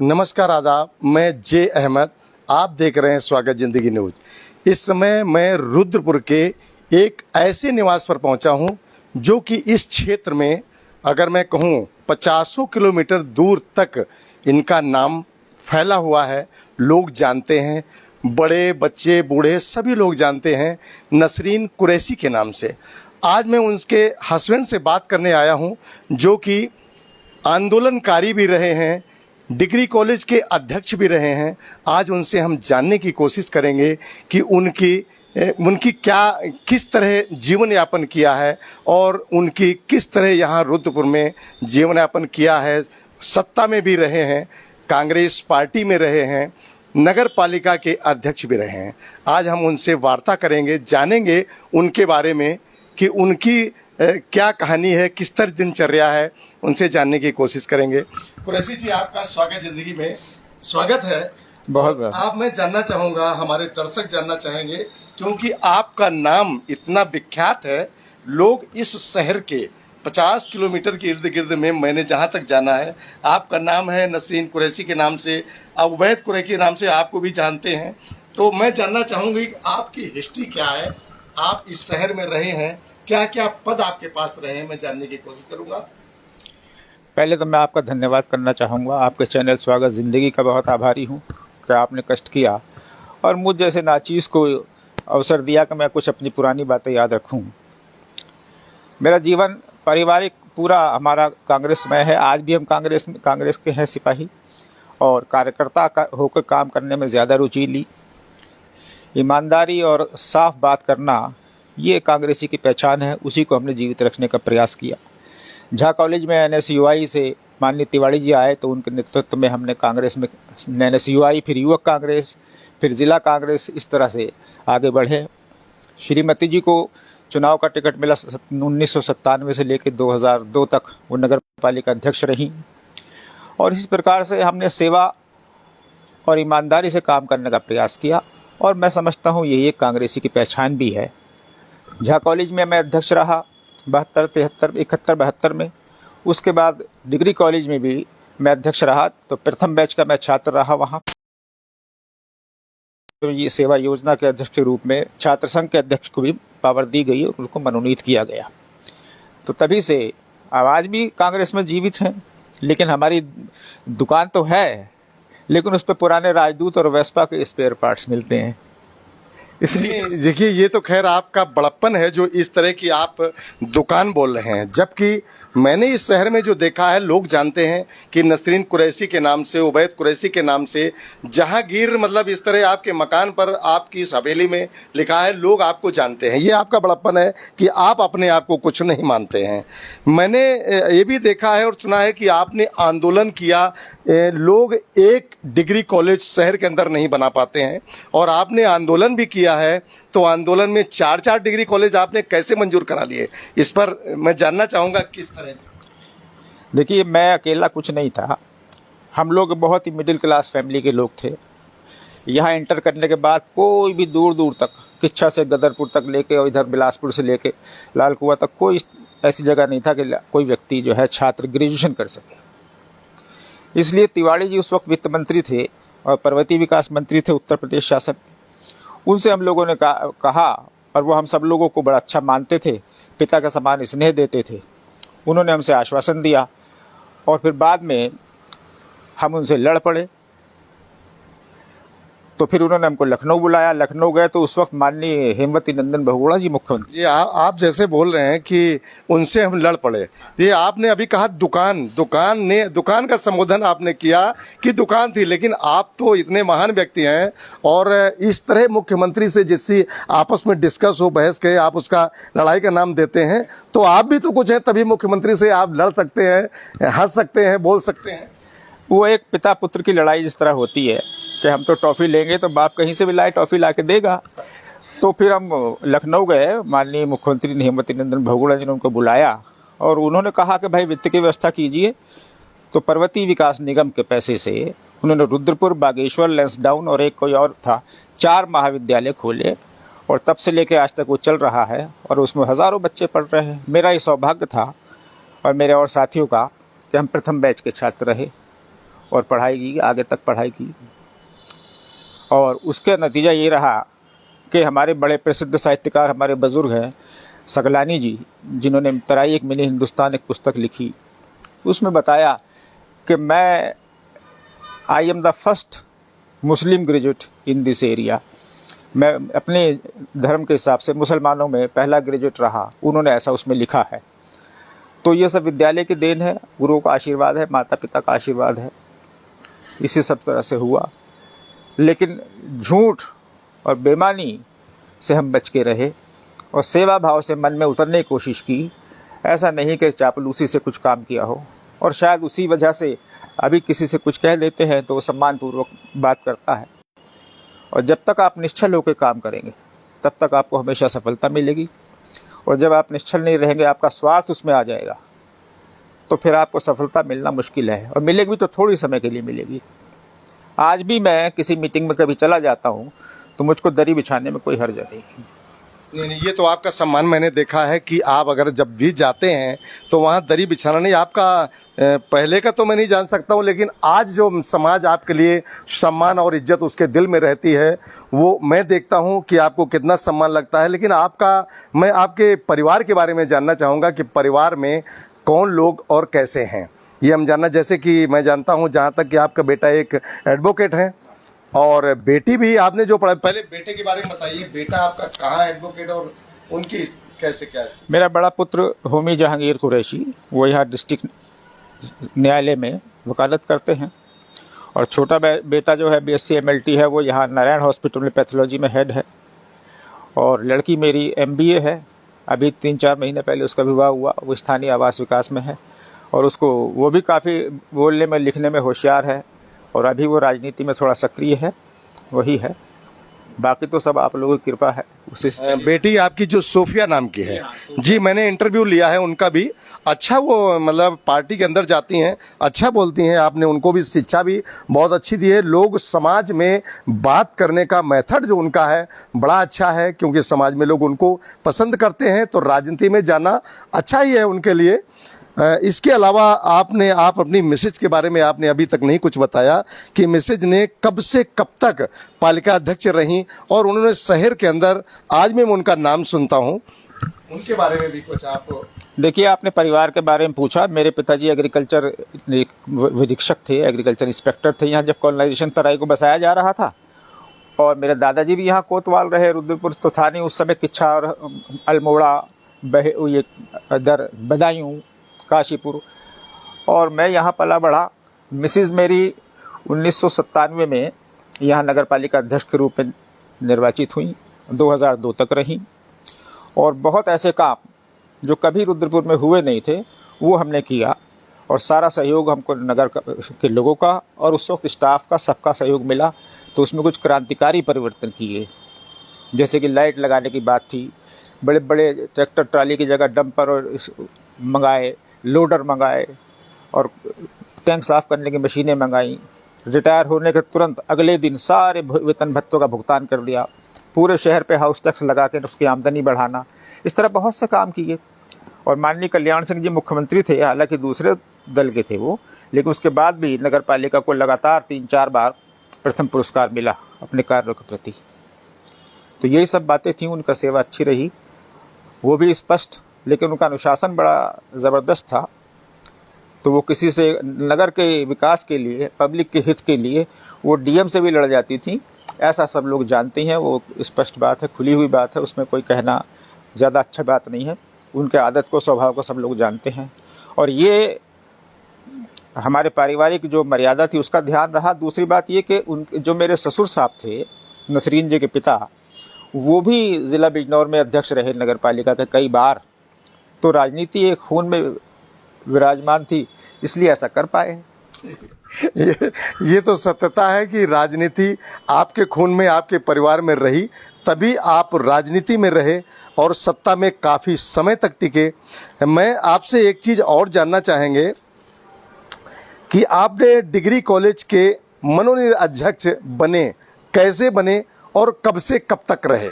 नमस्कार, आदाब। मैं जे अहमद, आप देख रहे हैं स्वागत जिंदगी न्यूज। इस समय मैं रुद्रपुर के एक ऐसे निवास पर पहुंचा हूं जो कि इस क्षेत्र में अगर मैं कहूं 50 किलोमीटर दूर तक इनका नाम फैला हुआ है। लोग जानते हैं, बड़े बच्चे बूढ़े सभी लोग जानते हैं नसरीन कुरैशी के नाम से। आज मैं उनके हस्बैंड से बात करने आया हूं जो कि आंदोलनकारी भी रहे हैं, डिग्री कॉलेज के अध्यक्ष भी रहे हैं। आज उनसे हम जानने की कोशिश करेंगे कि उनकी किस तरह जीवन यापन किया है और उनकी किस तरह यहाँ रुद्रपुर में जीवन यापन किया है। सत्ता में भी रहे हैं, कांग्रेस पार्टी में रहे हैं, नगर पालिका के अध्यक्ष भी रहे हैं। आज हम उनसे वार्ता करेंगे, जानेंगे उनके बारे में कि उनकी क्या कहानी है, किस तरह दिनचर्या है, उनसे जानने की कोशिश करेंगे। कुरैशी जी, आपका स्वागत जिंदगी में स्वागत है। बहुत बहुत। आप मैं जानना चाहूँगा, हमारे दर्शक जानना चाहेंगे, क्योंकि आपका नाम इतना विख्यात है। लोग इस शहर के 50 किलोमीटर के इर्द गिर्द में, मैंने जहाँ तक जाना है, आपका नाम है नसरीन कुरैशी के नाम से, उवैद कुरैशी के नाम से आपको भी जानते हैं। तो मैं जानना चाहूँगी कि आपकी हिस्ट्री क्या है, आप इस शहर में रहे हैं, क्या क्या पद आपके पास रहे हैं, मैं जानने की कोशिश करूँगा। पहले तो मैं आपका धन्यवाद करना चाहूँगा। आपके चैनल स्वागत ज़िंदगी का बहुत आभारी हूँ कि आपने कष्ट किया और मुझ जैसे नाचीज़ को अवसर दिया कि मैं कुछ अपनी पुरानी बातें याद रखूँ। मेरा जीवन पारिवारिक पूरा हमारा कांग्रेसमय है। आज भी हम कांग्रेस के हैं सिपाही और कार्यकर्ता होकर काम करने में ज़्यादा रुचि ली। ईमानदारी और साफ बात करना ये कांग्रेसी की पहचान है, उसी को हमने जीवित रखने का प्रयास किया। झा कॉलेज में NSUI से माननीय तिवाड़ी जी आए तो उनके नेतृत्व में हमने कांग्रेस में NSUI, फिर युवक कांग्रेस, फिर जिला कांग्रेस, इस तरह से आगे बढ़े। श्रीमती जी को चुनाव का टिकट मिला 1997 से लेकर 2002 तक वो नगर पालिका अध्यक्ष रही और इस प्रकार से हमने सेवा और ईमानदारी से काम करने का प्रयास किया और मैं समझता हूँ यही एक कांग्रेसी की पहचान भी है। झा कॉलेज में मैं अध्यक्ष रहा 71 में। उसके बाद डिग्री कॉलेज में भी मैं अध्यक्ष रहा, तो प्रथम बैच का मैं छात्र रहा वहाँ। तो ये सेवा योजना के अध्यक्ष के रूप में छात्र संघ के अध्यक्ष को भी पावर दी गई और उनको मनोनीत किया गया। तो तभी से आवाज़ भी कांग्रेस में जीवित है, लेकिन हमारी दुकान तो है, लेकिन उस पर पुराने राजदूत और वेस्पा के स्पेयर पार्ट्स मिलते हैं। इसलिए देखिए, ये तो खैर आपका बड़प्पन है जो इस तरह की आप दुकान बोल रहे हैं, जबकि मैंने इस शहर में जो देखा है, लोग जानते हैं कि नसरीन कुरैशी के नाम से, उवैद कुरैशी के नाम से जहांगीर, मतलब इस तरह आपके मकान पर, आपकी इस हवेली में लिखा है, लोग आपको जानते हैं। ये आपका बड़प्पन है कि आप अपने आप को कुछ नहीं मानते हैं। मैंने ये भी देखा है और सुना है कि आपने आंदोलन किया। लोग एक डिग्री कॉलेज शहर के अंदर नहीं बना पाते हैं और आपने आंदोलन भी किया है। तो आंदोलन में 4-4 डिग्री कॉलेज आपने कैसे मंजूर करा लिए, इस पर मैं जानना चाहूंगा किस तरह। देखिए, मैं अकेला कुछ नहीं था, हम लोग बहुत ही मिडिल क्लास फैमिली के लोग थे। यहाँ इंटर करने के बाद कोई भी दूर दूर तक, किच्छा से गदरपुर तक लेके और इधर बिलासपुर से लेके लाल कुआं तक कोई ऐसी जगह नहीं था कि कोई व्यक्ति जो है छात्र ग्रेजुएशन कर सके। इसलिए तिवाड़ी जी उस वक्त वित्त मंत्री थे और पर्वतीय विकास मंत्री थे उत्तर प्रदेश शासन। उनसे हम लोगों ने कहा और वो हम सब लोगों को बड़ा अच्छा मानते थे, पिता का समान स्नेह देते थे। उन्होंने हमसे आश्वासन दिया और फिर बाद में हम उनसे लड़ पड़े। तो फिर उन्होंने हमको लखनऊ बुलाया। लखनऊ गए तो उस वक्त माननीय हेमवती नंदन बहुगुणा जी मुख्यमंत्री। ये आप जैसे बोल रहे हैं कि उनसे हम लड़ पड़े, ये आपने अभी कहा दुकान का संबोधन आपने किया कि दुकान थी, लेकिन आप तो इतने महान व्यक्ति हैं और इस तरह मुख्यमंत्री से जिससे आपस में डिस्कस हो, बहस के, आप उसका लड़ाई का नाम देते हैं, तो आप भी तो कुछ है, तभी मुख्यमंत्री से आप लड़ सकते हैं, हंस सकते हैं, बोल सकते हैं। वो एक पिता पुत्र की लड़ाई जिस तरह होती है कि हम तो टॉफ़ी लेंगे तो बाप कहीं से भी लाए टॉफ़ी ला के देगा। तो फिर हम लखनऊ गए, माननीय मुख्यमंत्री हेमवती नंदन बहुगुणा जी ने उनको बुलाया और उन्होंने कहा कि भाई वित्त की व्यवस्था कीजिए। तो पर्वतीय विकास निगम के पैसे से उन्होंने रुद्रपुर, बागेश्वर, लैंसडाउन और एक कोई और था, 4 महाविद्यालय खोले और तब से लेकर आज तक वो चल रहा है और उसमें हज़ारों बच्चे पढ़ रहे हैं। मेरा ये सौभाग्य था और मेरे और साथियों का कि हम प्रथम बैच के छात्र रहे और पढ़ाई की, आगे तक पढ़ाई की। और उसका नतीजा ये रहा कि हमारे बड़े प्रसिद्ध साहित्यकार, हमारे बुजुर्ग हैं सकलानी जी, जिन्होंने तराई एक मिनी हिंदुस्तान एक पुस्तक लिखी, उसमें बताया कि I am the first Muslim graduate in this area. मैं अपने धर्म के हिसाब से मुसलमानों में पहला ग्रेजुएट रहा, उन्होंने ऐसा उसमें लिखा है। तो ये सब विद्यालय की देन है, गुरुओं का आशीर्वाद है, माता पिता का आशीर्वाद है, इसी सब तरह से हुआ। लेकिन झूठ और बेईमानी से हम बच के रहे और सेवा भाव से मन में उतरने की कोशिश की। ऐसा नहीं कि चापलूसी से कुछ काम किया हो, और शायद उसी वजह से अभी किसी से कुछ कह देते हैं तो वो सम्मानपूर्वक बात करता है। और जब तक आप निश्चल होकर काम करेंगे तब तक आपको हमेशा सफलता मिलेगी, और जब आप निश्चल नहीं रहेंगे, आपका स्वार्थ उसमें आ जाएगा, तो फिर आपको सफलता मिलना मुश्किल है, और मिलेगी तो थोड़ी समय के लिए मिलेगी। आज भी मैं किसी मीटिंग में कभी चला जाता हूँ तो मुझको दरी बिछाने में कोई हर्ज नहीं। नहीं, ये तो आपका सम्मान मैंने देखा है कि आप अगर जब भी जाते हैं तो वहाँ दरी बिछाना नहीं आपका, पहले का तो मैं नहीं जान सकता हूँ, लेकिन आज जो समाज आपके लिए सम्मान और इज्जत उसके दिल में रहती है, वो मैं देखता हूँ कि आपको कितना सम्मान लगता है। लेकिन मैं आपके परिवार के बारे में जानना चाहूँगा कि परिवार में कौन लोग और कैसे हैं, ये हम जानना। जैसे कि मैं जानता हूँ जहाँ तक कि आपका बेटा एक एडवोकेट है और बेटी भी आपने जो पढ़ा, पहले बेटे के बारे में बताइए, बेटा आपका कहाँ एडवोकेट और उनकी कैसे क्या है? मेरा बड़ा पुत्र होमी जहांगीर कुरैशी, वो यहाँ डिस्ट्रिक्ट न्यायालय में वकालत करते हैं, और छोटा बेटा जो है BSc MLT है, वो यहाँ नारायण हॉस्पिटल में पैथोलॉजी में हेड है। और लड़की मेरी MBA है, अभी 3-4 महीने पहले उसका विवाह हुआ, वो स्थानीय आवास विकास में है, और वो भी काफ़ी बोलने में लिखने में होशियार है, और अभी वो राजनीति में थोड़ा सक्रिय है, वही है। बाकी तो सब आप लोगों की कृपा है। उसी बेटी आपकी जो सोफिया नाम की है, जी मैंने इंटरव्यू लिया है उनका भी, अच्छा वो मतलब पार्टी के अंदर जाती हैं, अच्छा बोलती हैं, आपने उनको भी शिक्षा भी बहुत अच्छी दी है। लोग समाज में बात करने का मेथड जो उनका है बड़ा अच्छा है, क्योंकि समाज में लोग उनको पसंद करते हैं, तो राजनीति में जाना अच्छा ही है उनके लिए। इसके अलावा आप अपनी मिसेज के बारे में आपने अभी तक नहीं कुछ बताया कि मिसेज ने कब से कब तक पालिका अध्यक्ष रहीं, और उन्होंने शहर के अंदर, आज मैं उनका नाम सुनता हूं, उनके बारे में भी कुछ आप। देखिए, आपने परिवार के बारे में पूछा। मेरे पिताजी एग्रीकल्चर निरीक्षक थे, एग्रीकल्चर इंस्पेक्टर थे यहाँ जब कॉलोनाइजेशन तराई को बसाया जा रहा था, और मेरे दादाजी भी यहाँ कोतवाल रहे। रुद्रपुर तो था नहीं उस समय, किच्छा और अल्मोड़ा, ये बदायूं, काशीपुर, और मैं यहाँ पला बढ़ा। मिसिज मेरी 1997 में यहाँ नगर पालिका अध्यक्ष के रूप में निर्वाचित हुई, 2002 तक रहीं, और बहुत ऐसे काम जो कभी रुद्रपुर में हुए नहीं थे वो हमने किया, और सारा सहयोग हमको नगर के लोगों का और उस वक्त स्टाफ का सबका सहयोग मिला। तो उसमें कुछ क्रांतिकारी परिवर्तन किए, जैसे कि लाइट लगाने की बात थी, बड़े बड़े ट्रैक्टर ट्राली की जगह डंपर और मंगाए, लोडर मंगाए, और टैंक साफ करने की मशीनें मंगाई। रिटायर होने के तुरंत अगले दिन सारे वेतन भत्तों का भुगतान कर दिया। पूरे शहर पे हाउस टैक्स लगा के उसकी आमदनी बढ़ाना, इस तरह बहुत से काम किए। और माननीय कल्याण सिंह जी मुख्यमंत्री थे, हालांकि दूसरे दल के थे वो, लेकिन उसके बाद भी नगर पालिका को लगातार 3-4 बार प्रथम पुरस्कार मिला अपने कार्यों के प्रति। तो यही सब बातें थी। उनका सेवा अच्छी रही, वो भी स्पष्ट, लेकिन उनका अनुशासन बड़ा ज़बरदस्त था। तो वो किसी से नगर के विकास के लिए, पब्लिक के हित के लिए वो DM से भी लड़ जाती थी, ऐसा सब लोग जानते हैं। वो स्पष्ट बात है, खुली हुई बात है, उसमें कोई कहना ज़्यादा अच्छा बात नहीं है। उनके आदत को, स्वभाव को सब लोग जानते हैं, और ये हमारे पारिवारिक जो मर्यादा थी उसका ध्यान रहा। दूसरी बात ये कि जो मेरे ससुर साहब थे, नसरीन जी के पिता, वो भी ज़िला बिजनौर में अध्यक्ष रहे नगर पालिका के कई बार। तो राजनीति एक खून में विराजमान थी, इसलिए ऐसा कर पाए। ये तो सत्यता है कि राजनीति आपके खून में, आपके परिवार में रही, तभी आप राजनीति में रहे और सत्ता में काफ़ी समय तक टिके। मैं आपसे एक चीज़ और जानना चाहेंगे कि आपने डिग्री कॉलेज के मनोनीत अध्यक्ष बने, कैसे बने और कब से कब तक रहे?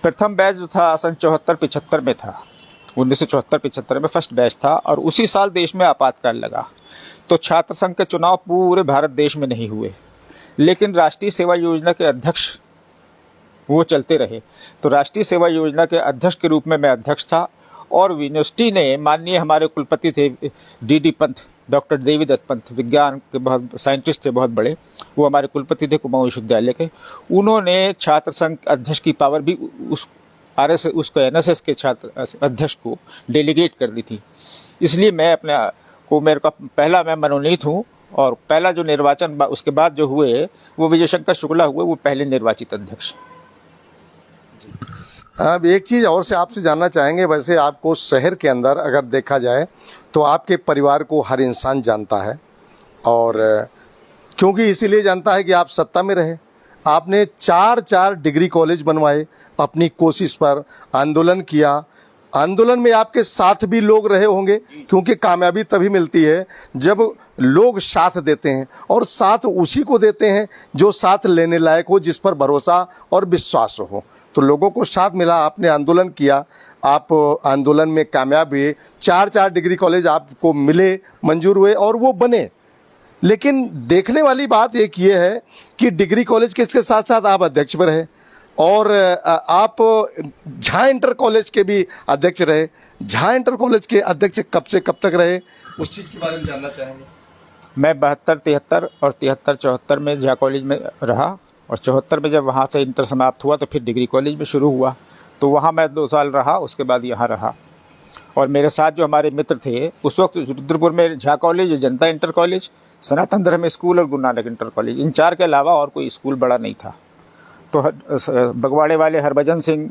प्रथम बैच जो था सन 74-75 में था, 1974-75 में फर्स्ट बैच था, और उसी साल देश में आपातकाल लगा। तो छात्र संघ के चुनाव पूरे भारत देश में नहीं हुए, लेकिन राष्ट्रीय सेवा योजना के अध्यक्ष वो चलते रहे। तो राष्ट्रीय सेवा योजना के अध्यक्ष के रूप में मैं अध्यक्ष था, और यूनिवर्सिटी ने माननीय हमारे कुलपति थे डी पंत, डॉक्टर देवीदत्त पंत, विज्ञान के बहुत साइंटिस्ट थे, बहुत बड़े, वो हमारे कुलपति थे कुमाऊं विश्वविद्यालय के। उन्होंने छात्र संघ अध्यक्ष की पावर भी उस उसको NSS के छात्र अध्यक्ष को डेलीगेट कर दी थी। इसलिए मैं अपने को मेरे का पहला मैं मनोनीत हूँ, और पहला जो निर्वाचन उसके बाद जो हुए वो विजय शंकर शुक्ला हुए, वो पहले निर्वाचित अध्यक्ष। अब एक चीज़ और से आपसे जानना चाहेंगे, वैसे आपको शहर के अंदर अगर देखा जाए तो आपके परिवार को हर इंसान जानता है, और क्योंकि इसीलिए जानता है कि आप सत्ता में रहे। आपने 4 डिग्री कॉलेज बनवाए, अपनी कोशिश पर आंदोलन किया। आंदोलन में आपके साथ भी लोग रहे होंगे, क्योंकि कामयाबी तभी मिलती है जब लोग साथ देते हैं, और साथ उसी को देते हैं जो साथ लेने लायक हो, जिस पर भरोसा और विश्वास हो। तो लोगों को साथ मिला, आपने आंदोलन किया, आप आंदोलन में कामयाब हुए, 4 डिग्री कॉलेज आपको मिले, मंजूर हुए और वो बने। लेकिन देखने वाली बात एक ये है कि डिग्री कॉलेज के इसके साथ साथ आप अध्यक्ष भी रहे, और आप झा इंटर कॉलेज के भी अध्यक्ष रहे। झा इंटर कॉलेज के अध्यक्ष कब से कब तक रहे, उस चीज़ के बारे में जानना चाहेंगे। मैं 72, 73 और 73, 74 में झा कॉलेज में रहा, और 74 में जब वहाँ से इंटर समाप्त हुआ तो फिर डिग्री कॉलेज में शुरू हुआ, तो वहाँ मैं 2 साल रहा, उसके बाद यहाँ रहा। और मेरे साथ जो हमारे मित्र थे उस वक्त रुद्रपुर में झा कॉलेज, जनता इंटर कॉलेज, सनातन धर्म स्कूल और गुरु नानक इंटर कॉलेज, इन 4 के अलावा और कोई स्कूल बड़ा नहीं था। तो बगवाड़े वाले हरभजन सिंह,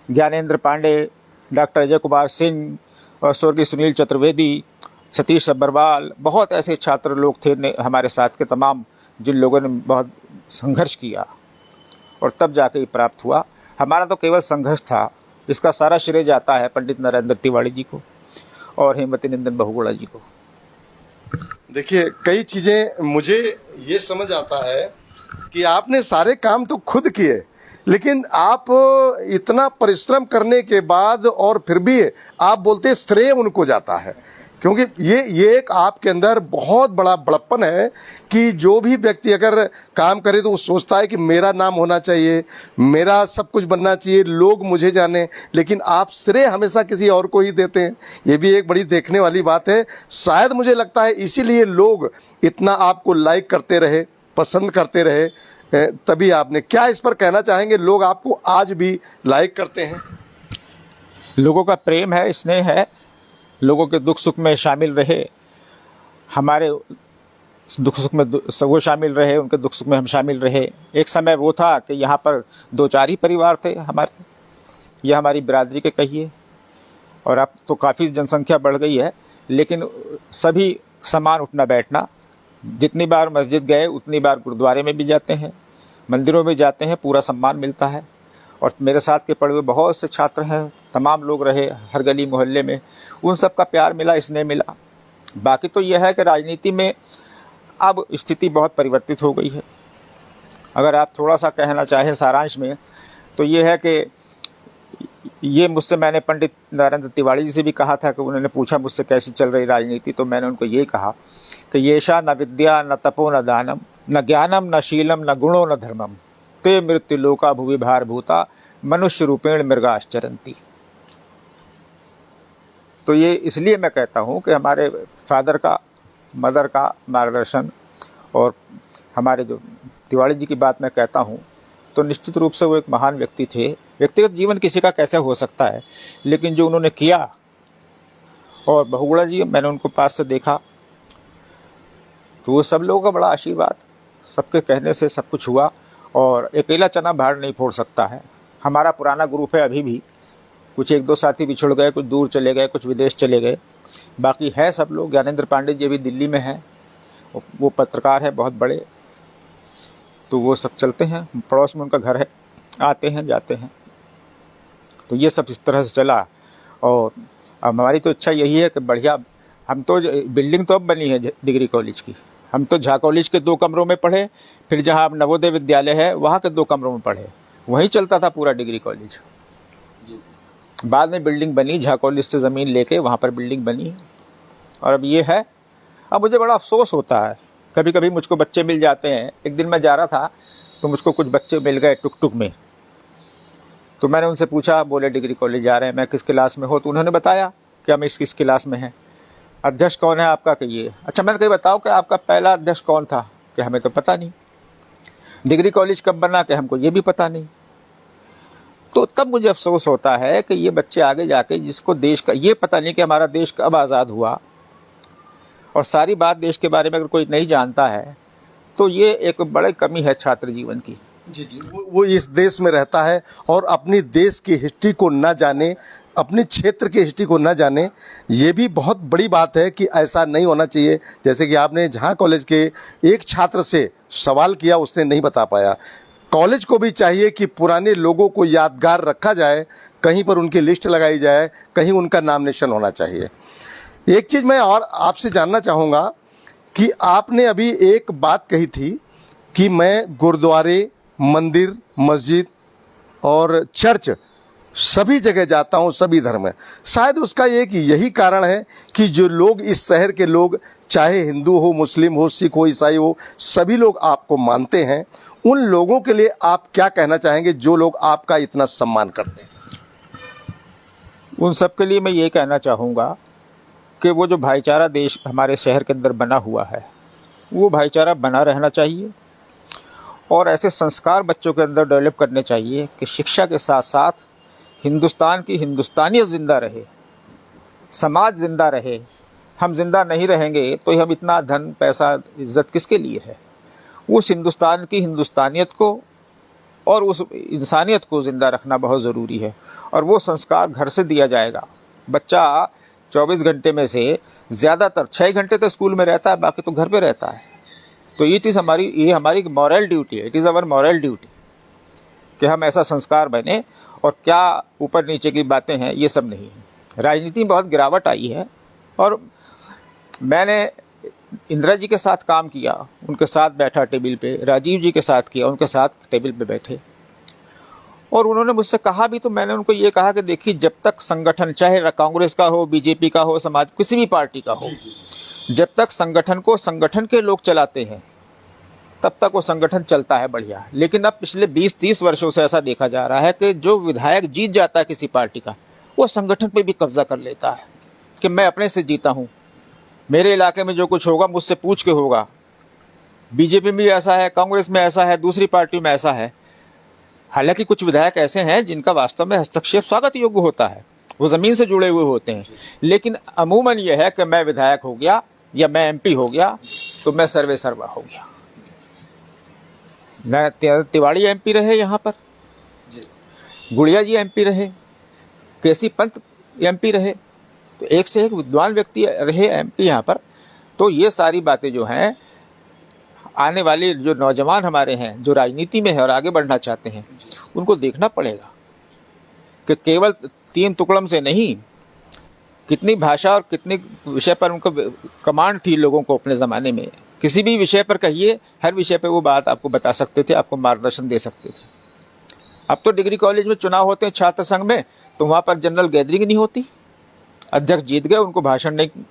ज्ञानेंद्र पांडे, डॉक्टर अजय कुमार सिंह और स्वर्गीय सुनील चतुर्वेदी, सतीश सब्बरवाल, बहुत ऐसे छात्र लोग थे हमारे साथ के तमाम, जिन लोगों ने बहुत संघर्ष किया, और तब जाके ये प्राप्त हुआ। हमारा तो केवल संघर्ष था, इसका सारा श्रेय जाता है पंडित नरेंद्र तिवारी जी को और हेमवती नंदन बहुगुणा जी को। देखिए, कई चीज़ें मुझे ये समझ आता है कि आपने सारे काम तो खुद किए, लेकिन आप इतना परिश्रम करने के बाद और फिर भी आप बोलते हैं श्रेय उनको जाता है, क्योंकि ये एक आपके अंदर बहुत बड़ा बड़प्पन है कि जो भी व्यक्ति अगर काम करे तो वो सोचता है कि मेरा नाम होना चाहिए, मेरा सब कुछ बनना चाहिए, लोग मुझे जाने, लेकिन आप श्रेय हमेशा किसी और को ही देते हैं। ये भी एक बड़ी देखने वाली बात है। शायद मुझे लगता है इसीलिए लोग इतना आपको लाइक करते रहे, पसंद करते रहे, तभी आपने। क्या इस पर कहना चाहेंगे, लोग आपको आज भी लाइक करते हैं? लोगों का प्रेम है, स्नेह है, लोगों के दुख सुख में शामिल रहे, हमारे दुख सुख में वो शामिल रहे, उनके दुख सुख में हम शामिल रहे। एक समय वो था कि यहाँ पर 2-4 ही परिवार थे हमारे, ये हमारी बिरादरी के कहिए, और अब तो काफ़ी जनसंख्या बढ़ गई है, लेकिन सभी समान उठना बैठना। जितनी बार मस्जिद गए उतनी बार गुरुद्वारे में भी जाते हैं, मंदिरों में जाते हैं, पूरा सम्मान मिलता है। और मेरे साथ के पढ़े हुए बहुत से छात्र हैं, तमाम लोग रहे हर गली मोहल्ले में, उन सब का प्यार मिला, स्नेह मिला। बाकी तो यह है कि राजनीति में अब स्थिति बहुत परिवर्तित हो गई है। अगर आप थोड़ा सा कहना चाहें सारांश में, तो ये है कि ये मुझसे, मैंने पंडित नरेंद्र तिवारी जी से भी कहा था कि उन्होंने पूछा मुझसे कैसी चल रही राजनीति, तो मैंने उनको ये कहा कि येषा न विद्या न तपो न दानम न ज्ञानम न शीलम न गुणो न धर्मम ते मृत्यु लोका भुवि भार भूता मनुष्य रूपेण मृगाश्चरंती। तो ये इसलिए मैं कहता हूँ कि हमारे फादर का, मदर का मार्गदर्शन, और हमारे जो तिवारी जी की बात मैं कहता हूँ, तो निश्चित रूप से वो एक महान व्यक्ति थे। व्यक्तिगत जीवन किसी का कैसे हो सकता है, लेकिन जो उन्होंने किया, और बहुगुणा जी मैंने उनको पास से देखा, तो वो सब लोगों का बड़ा आशीर्वाद, सबके कहने से सब कुछ हुआ, और अकेला चना भाड़ नहीं फोड़ सकता है। हमारा पुराना ग्रुप है अभी भी, कुछ 1-2 साथी बिछुड़ गए, कुछ दूर चले गए, कुछ विदेश चले गए, बाकी है सब लोग। ज्ञानेंद्र पांडे जी अभी दिल्ली में हैं, वो पत्रकार है बहुत बड़े, तो वो सब चलते हैं, पड़ोस में उनका घर है, आते हैं जाते हैं। तो ये सब इस तरह से चला, और हमारी तो इच्छा यही है कि बढ़िया, हम तो बिल्डिंग तो अब बनी है डिग्री कॉलेज की, हम तो झा कॉलेज के 2 कमरों में पढ़े, फिर जहाँ अब नवोदय विद्यालय है वहाँ के 2 कमरों में पढ़े, वहीं चलता था पूरा डिग्री कॉलेज। बाद में बिल्डिंग बनी, झा कॉलेज से ज़मीन लेके वहाँ पर बिल्डिंग बनी, और अब ये है अब मुझे बड़ा अफसोस होता है, कभी कभी मुझको बच्चे मिल जाते हैं। एक दिन मैं जा रहा था तो मुझको कुछ बच्चे मिल गए टुक टुक में, तो मैंने उनसे पूछा, बोले डिग्री कॉलेज जा रहे हैं, मैं किस क्लास में हो, तो उन्होंने बताया कि हम इस किस क्लास में हैं। अध्यक्ष कौन है आपका, कहिए। अच्छा, मैंने कही बताओ कि आपका पहला अध्यक्ष कौन था, कि हमें तो पता नहीं। डिग्री कॉलेज कब बना, कि हमको ये भी पता नहीं। तो तब मुझे अफसोस होता है कि ये बच्चे आगे जाके जिसको देश का ये पता नहीं कि हमारा देश कब आज़ाद हुआ, और सारी बात देश के बारे में अगर कोई नहीं जानता है तो ये एक बड़ी कमी है छात्र जीवन की। जी, वो इस देश में रहता है और अपनी देश की हिस्ट्री को ना जाने, अपने क्षेत्र की हिस्ट्री को ना जाने, ये भी बहुत बड़ी बात है कि ऐसा नहीं होना चाहिए। जैसे कि आपने जहाँ कॉलेज के एक छात्र से सवाल किया, उसने नहीं बता पाया। कॉलेज को भी चाहिए कि पुराने लोगों को यादगार रखा जाए, कहीं पर उनकी लिस्ट लगाई जाए, कहीं उनका नामिनेशन होना चाहिए। एक चीज़ मैं और आपसे जानना चाहूँगा कि आपने अभी एक बात कही थी कि मैं गुरुद्वारे, मंदिर, मस्जिद और चर्च सभी जगह जाता हूँ, सभी धर्म है। शायद उसका एक यही कारण है कि जो लोग इस शहर के लोग, चाहे हिंदू हो, मुस्लिम हो, सिख हो, ईसाई हो, सभी लोग आपको मानते हैं। उन लोगों के लिए आप क्या कहना चाहेंगे जो लोग आपका इतना सम्मान करते हैं? उन सब के लिए मैं ये कहना चाहूँगा कि वो जो भाईचारा देश हमारे शहर के अंदर बना हुआ है, वो भाईचारा बना रहना चाहिए, और ऐसे संस्कार बच्चों के अंदर डेवलप करने चाहिए कि शिक्षा के साथ साथ हिंदुस्तान की हिंदुस्तानियत ज़िंदा रहे, समाज ज़िंदा रहे। हम जिंदा नहीं रहेंगे तो हम इतना धन, पैसा, इज्जत किसके लिए है? उस हिंदुस्तान की हिंदुस्तानियत को और उस इंसानियत को ज़िंदा रखना बहुत ज़रूरी है, और वो संस्कार घर से दिया जाएगा। बच्चा 24 घंटे में से ज़्यादातर 6 घंटे तो स्कूल में रहता है, बाकी तो घर पे रहता है। तो ये हमारी मॉरल ड्यूटी है, it is our moral duty कि हम ऐसा संस्कार बने। और क्या ऊपर नीचे की बातें हैं, ये सब नहीं है। राजनीति में बहुत गिरावट आई है, और मैंने इंदिरा जी के साथ काम किया, उनके साथ बैठा टेबल पे, राजीव जी के साथ किया, उनके साथ टेबल पे बैठे, और उन्होंने मुझसे कहा भी, तो मैंने उनको ये कहा कि देखिए, जब तक संगठन, चाहे कांग्रेस का हो, बीजेपी का हो, समाज किसी भी पार्टी का हो, जब तक संगठन को संगठन के लोग चलाते हैं तब तक वो संगठन चलता है बढ़िया। लेकिन अब पिछले 20-30 वर्षों से ऐसा देखा जा रहा है कि जो विधायक जीत जाता है किसी पार्टी का, वो संगठन पे भी कब्जा कर लेता है कि मैं अपने से जीता हूँ, मेरे इलाके में जो कुछ होगा मुझसे पूछ के होगा। बीजेपी में भी ऐसा है, कांग्रेस में ऐसा है, दूसरी पार्टी में ऐसा है। हालांकि कुछ विधायक ऐसे हैं जिनका वास्तव में हस्तक्षेप स्वागत योग्य होता है, वो ज़मीन से जुड़े हुए होते हैं, लेकिन अमूमन यह है कि मैं विधायक हो गया या मैं एमपी हो गया तो मैं सर्वे सर्वा हो गया। तिवाड़ी एमपी रहे यहाँ पर, गुड़िया जी एमपी रहे, केसी पंत एमपी रहे, तो एक से एक विद्वान व्यक्ति रहे एमपी यहाँ पर। तो ये सारी बातें जो हैं, आने वाले जो नौजवान हमारे हैं, जो राजनीति में है और आगे बढ़ना चाहते हैं, उनको देखना पड़ेगा कि केवल 3 तुकड़म से नहीं, कितनी भाषा और कितने विषय पर उनको कमांड थी लोगों को अपने ज़माने में। किसी भी विषय पर कहिए, हर विषय पर वो बात आपको बता सकते थे, आपको मार्गदर्शन दे सकते थे। अब तो डिग्री कॉलेज में चुनाव होते हैं छात्र संघ में, तो वहाँ पर जनरल गैदरिंग नहीं होती, अध्यक्ष जीत गए, उनको भाषण नहीं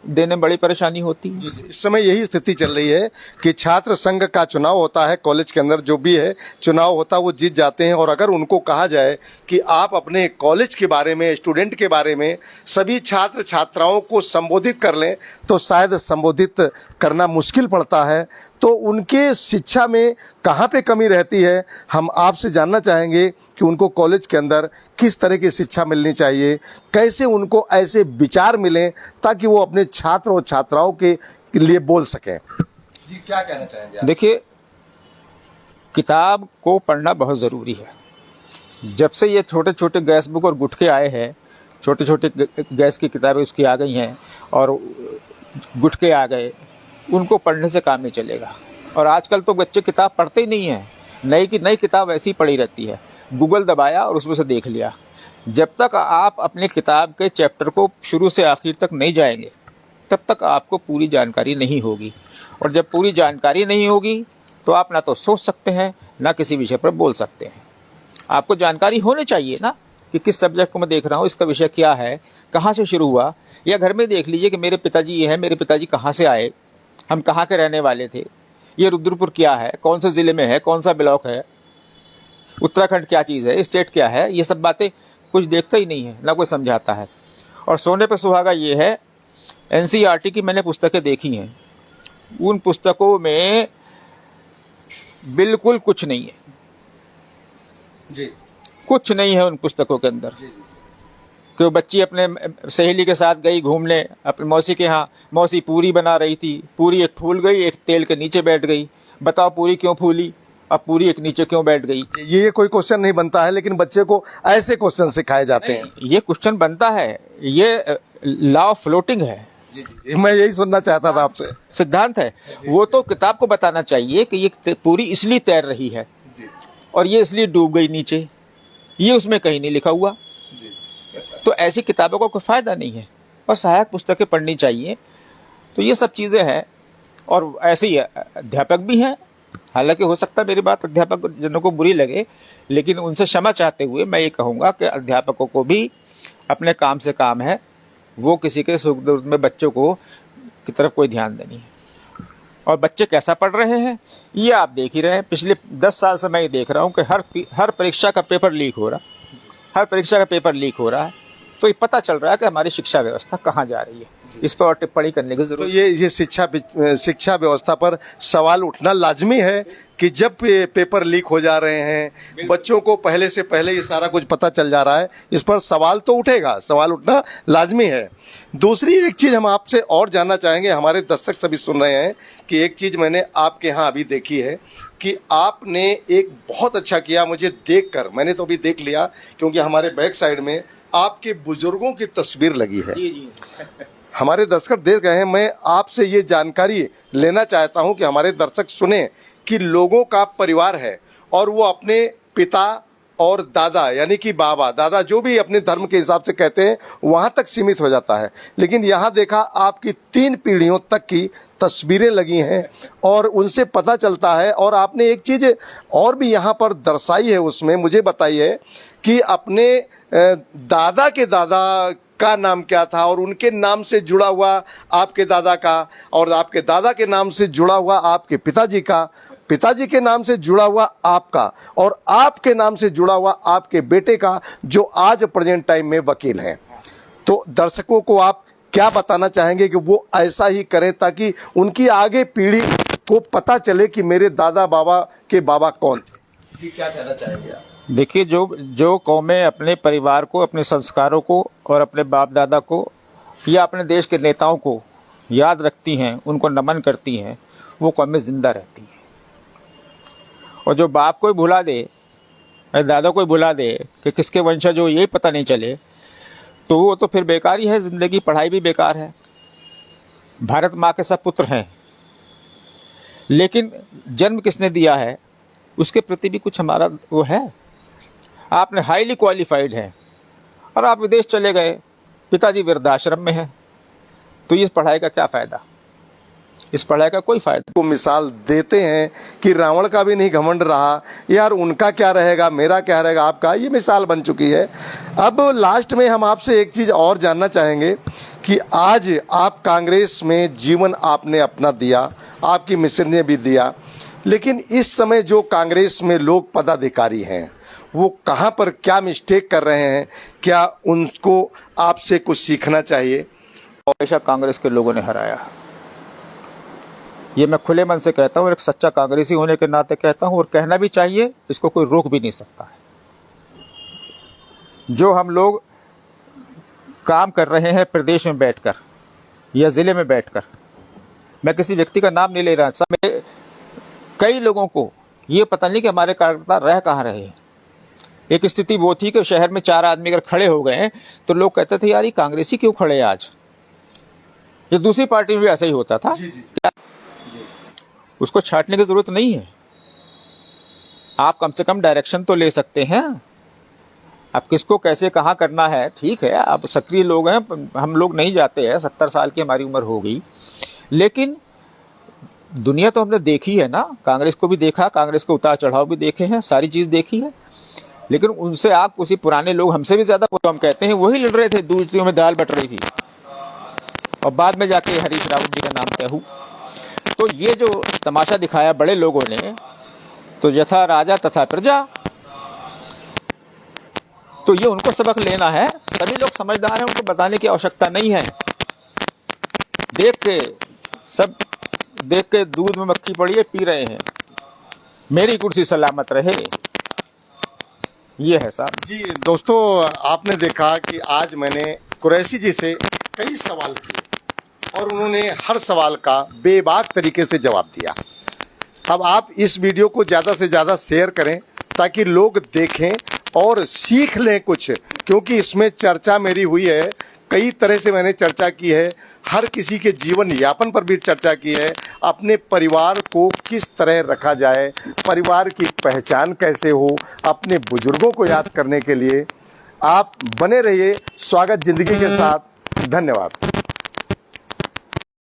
देने में बड़ी परेशानी होती है। इस समय यही स्थिति चल रही है कि छात्र संघ का चुनाव होता है, कॉलेज के अंदर जो भी है चुनाव होता है, वो जीत जाते हैं, और अगर उनको कहा जाए कि आप अपने कॉलेज के बारे में, स्टूडेंट के बारे में सभी छात्र छात्राओं को संबोधित कर लें, तो शायद संबोधित करना मुश्किल पड़ता है। तो उनके शिक्षा में कहाँ पे कमी रहती है, हम आपसे जानना चाहेंगे कि उनको कॉलेज के अंदर किस तरह की शिक्षा मिलनी चाहिए, कैसे उनको ऐसे विचार मिलें ताकि वो अपने छात्र और छात्राओं के लिए बोल सकें। जी, क्या कहना चाहेंगे आप? देखिए, किताब को पढ़ना बहुत ज़रूरी है। जब से ये छोटे छोटे गैस बुक और गुटके आए हैं, छोटे छोटे गैस की किताबें उसकी आ गई हैं और गुटके आ गए, उनको पढ़ने से काम नहीं चलेगा। और आजकल तो बच्चे किताब पढ़ते ही नहीं हैं, नई की नई किताब ऐसी ही पड़ी रहती है, गूगल दबाया और उसमें से देख लिया। जब तक आप अपने किताब के चैप्टर को शुरू से आखिर तक नहीं जाएंगे, तब तक आपको पूरी जानकारी नहीं होगी, और जब पूरी जानकारी नहीं होगी तो आप ना तो सोच सकते हैं, ना किसी विषय पर बोल सकते हैं। आपको जानकारी होनी चाहिए ना कि किस सब्जेक्ट को मैं देख रहा हूँ, इसका विषय क्या है, कहाँ से शुरू हुआ। या घर में देख लीजिए कि मेरे पिताजी ये हैं, मेरे पिताजी कहाँ से आए, हम कहाँ के रहने वाले थे, ये रुद्रपुर क्या है, कौन से ज़िले में है, कौन सा ब्लॉक है, उत्तराखंड क्या चीज़ है, स्टेट क्या है, ये सब बातें कुछ देखता ही नहीं है, ना कोई समझाता है। और सोने पे सुहागा ये है, एनसीईआरटी की मैंने पुस्तकें देखी हैं, उन पुस्तकों में बिल्कुल कुछ नहीं है जी कुछ नहीं है उन पुस्तकों के अंदर। जी कि वो बच्ची अपने सहेली के साथ गई घूमने अपनी मौसी के यहाँ, मौसी पूरी बना रही थी, पूरी एक फूल गई, एक तेल के नीचे बैठ गई, बताओ पूरी क्यों फूली, अब पूरी एक नीचे क्यों बैठ गई। ये कोई क्वेश्चन नहीं बनता है, लेकिन बच्चे को ऐसे क्वेश्चन सिखाए जाते हैं। ये क्वेश्चन बनता है, ये लॉ ऑफ फ्लोटिंग है। जी जी, मैं यही सुनना चाहता था आपसे। सिद्धांत है वो, तो किताब को बताना चाहिए कि ये पूरी इसलिए तैर रही है जी और ये इसलिए डूब गई नीचे, ये उसमें कहीं नहीं लिखा हुआ। जी तो ऐसी किताबों का कोई फायदा नहीं है और सहायक पुस्तकें पढ़नी चाहिए। तो ये सब चीज़ें हैं। और ऐसे ही अध्यापक भी हैं, हालांकि हो सकता है मेरी बात अध्यापक जनों को बुरी लगे, लेकिन उनसे क्षमा चाहते हुए मैं ये कहूँगा कि अध्यापकों को भी अपने काम से काम है, वो किसी के सुख दुख में बच्चों को की तरफ कोई ध्यान देनी है। और बच्चे कैसा पढ़ रहे हैं ये आप देख ही रहे हैं। पिछले 10 साल से मैं ये देख रहा हूँ कि हर परीक्षा का पेपर लीक हो रहा, हर परीक्षा का पेपर लीक हो रहा है। तो ये पता चल रहा है कि हमारी शिक्षा व्यवस्था कहाँ जा रही है। इस पर और टिप्पणी करने की तो जरूरत। ये शिक्षा व्यवस्था पर सवाल उठना लाजमी है कि जब पेपर लीक हो जा रहे हैं, बच्चों को पहले से पहले ये सारा कुछ पता चल जा रहा है, इस पर सवाल तो उठेगा, सवाल उठना लाजमी है। दूसरी एक चीज़ हम आपसे और जानना चाहेंगे, हमारे दर्शक सभी सुन रहे हैं कि एक चीज़ मैंने आपके यहाँ अभी देखी है कि आपने एक बहुत अच्छा किया। मुझे देखकर, मैंने तो अभी देख लिया क्योंकि हमारे बैक साइड में आपके बुजुर्गों की तस्वीर लगी है। जी जी। हमारे दर्शक देख रहे हैं, मैं आपसे ये जानकारी लेना चाहता हूं कि हमारे दर्शक सुने कि लोगों का परिवार है और वो अपने पिता और दादा यानी कि बाबा दादा जो भी अपने धर्म के हिसाब से कहते हैं वहां तक सीमित हो जाता है, लेकिन यहाँ देखा आपकी 3 पीढ़ियों तक की तस्वीरें लगी हैं और उनसे पता चलता है। और आपने एक चीज़ और भी यहाँ पर दर्शाई है, उसमें मुझे बताइए कि अपने दादा के दादा का नाम क्या था और उनके नाम से जुड़ा हुआ आपके दादा का, और आपके दादा के नाम से जुड़ा हुआ आपके पिताजी का, पिताजी के नाम से जुड़ा हुआ आपका, और आपके नाम से जुड़ा हुआ आपके बेटे का, जो आज प्रेजेंट टाइम में वकील हैं। तो दर्शकों को आप क्या बताना चाहेंगे कि वो ऐसा ही करें ताकि उनकी आगे पीढ़ी को पता चले कि मेरे दादा बाबा के बाबा कौन थे? जी, क्या कहना चाहेंगे आप? देखिए, जो कौमें अपने परिवार को, अपने संस्कारों को और अपने बाप दादा को या अपने देश के नेताओं को याद रखती हैं, उनको नमन करती हैं, वो कौमें जिंदा रहती हैं। और जो बाप को ही भुला दे, दादा को ही भुला दे कि किसके वंशज हो यही पता नहीं चले, तो वो तो फिर बेकार ही है जिंदगी, पढ़ाई भी बेकार है। भारत माँ के सब पुत्र हैं, लेकिन जन्म किसने दिया है उसके प्रति भी कुछ हमारा वो है। आपने हाईली क्वालिफाइड है और आप विदेश चले गए, पिताजी वृद्धाश्रम में है, तो इस पढ़ाई का क्या फायदा? इस पढ़ाई का कोई फायदा। को मिसाल देते हैं कि रावण का भी नहीं घमंड रहा, यार उनका क्या रहेगा मेरा क्या रहेगा आपका, ये मिसाल बन चुकी है। अब लास्ट में हम आपसे एक चीज़ और जानना चाहेंगे कि आज आप कांग्रेस में जीवन आपने अपना दिया, आपकी मिसेज ने भी दिया, लेकिन इस समय जो कांग्रेस में लोग पदाधिकारी हैं वो कहाँ पर क्या मिस्टेक कर रहे हैं, क्या उनको आपसे कुछ सीखना चाहिए? हमेशा कांग्रेस के लोगों ने हराया, ये मैं खुले मन से कहता हूँ, एक सच्चा कांग्रेसी होने के नाते कहता हूँ, और कहना भी चाहिए, इसको कोई रोक भी नहीं सकता है। जो हम लोग काम कर रहे हैं प्रदेश में बैठकर या जिले में बैठकर, मैं किसी व्यक्ति का नाम नहीं ले रहा, सब कई लोगों को ये पता नहीं कि हमारे कार्यकर्ता रह कहाँ रहे हैं। एक स्थिति वो थी कि शहर में 4 आदमी अगर खड़े हो गए तो लोग कहते थे यार ये कांग्रेसी क्यों खड़े हैं आज। ये दूसरी पार्टी में भी ऐसा ही होता था। जी। उसको छांटने की जरूरत नहीं है, आप कम से कम डायरेक्शन तो ले सकते हैं। अब किसको कैसे कहाँ करना है, ठीक है, आप सक्रिय लोग हैं, हम लोग नहीं जाते हैं, 70 साल की हमारी उम्र हो गई, लेकिन दुनिया तो हमने देखी है ना, कांग्रेस को भी देखा, कांग्रेस के उतार चढ़ाव भी देखे हैं, सारी चीज़ देखी है। लेकिन उनसे आप उसी पुराने लोग हमसे भी ज्यादा हम कहते हैं वही लड़ रहे थे, दूसरियों में दाल बट रही थी, और बाद में जाके हरीश रावत जी का नाम तय हुआ। तो ये जो तमाशा दिखाया बड़े लोगों ने, तो यथा राजा तथा प्रजा, तो ये उनको सबक लेना है। सभी लोग समझदार हैं, उनको बताने की आवश्यकता नहीं है। सब देख के दूध में मक्खी पड़ी है, पी रहे हैं, मेरी कुर्सी सलामत रहे, ये है साहब। जी दोस्तों, आपने देखा कि आज मैंने कुरैशी जी से कई सवाल किए और उन्होंने हर सवाल का बेबाक तरीके से जवाब दिया। अब आप इस वीडियो को ज़्यादा से ज़्यादा शेयर करें ताकि लोग देखें और सीख लें कुछ, क्योंकि इसमें चर्चा मेरी हुई है, कई तरह से मैंने चर्चा की है, हर किसी के जीवन यापन पर भी चर्चा की है, अपने परिवार को किस तरह रखा जाए, परिवार की पहचान कैसे हो, अपने बुजुर्गों को याद करने के लिए। आप बने रहिए स्वागत जिंदगी के साथ। धन्यवाद।